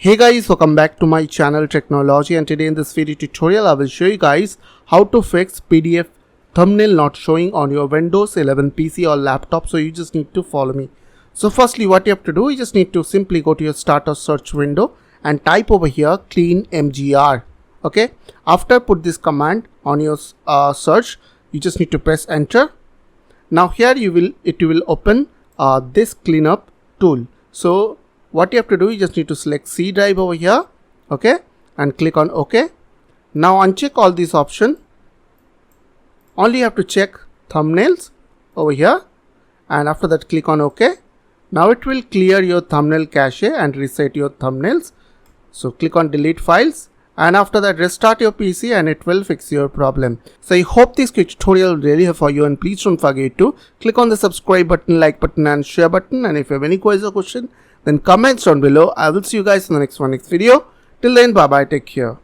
Hey guys, welcome back to my channel Tricknology, and today in this video tutorial I will show you guys how to fix PDF thumbnail not showing on your Windows 11 PC or laptop. So you just need to follow me. So firstly, what you have to do, you just need to simply go to your start or search window and type over here clean mgr. Okay, after put this command on your search, you just need to press enter. Now here it will open this cleanup tool. So what you have to do, you just need to select C drive over here, okay, and click on OK. Now uncheck all these options. Only you have to check thumbnails over here, and after that click on OK. Now it will clear your thumbnail cache and reset your thumbnails. So click on delete files, and after that restart your PC and it will fix your problem. So I hope this quick tutorial really help for you, and please don't forget to click on the subscribe button, like button and share button, and if you have any queries or question, then comments down below. I will see you guys in the next video. Till then, bye bye, take care.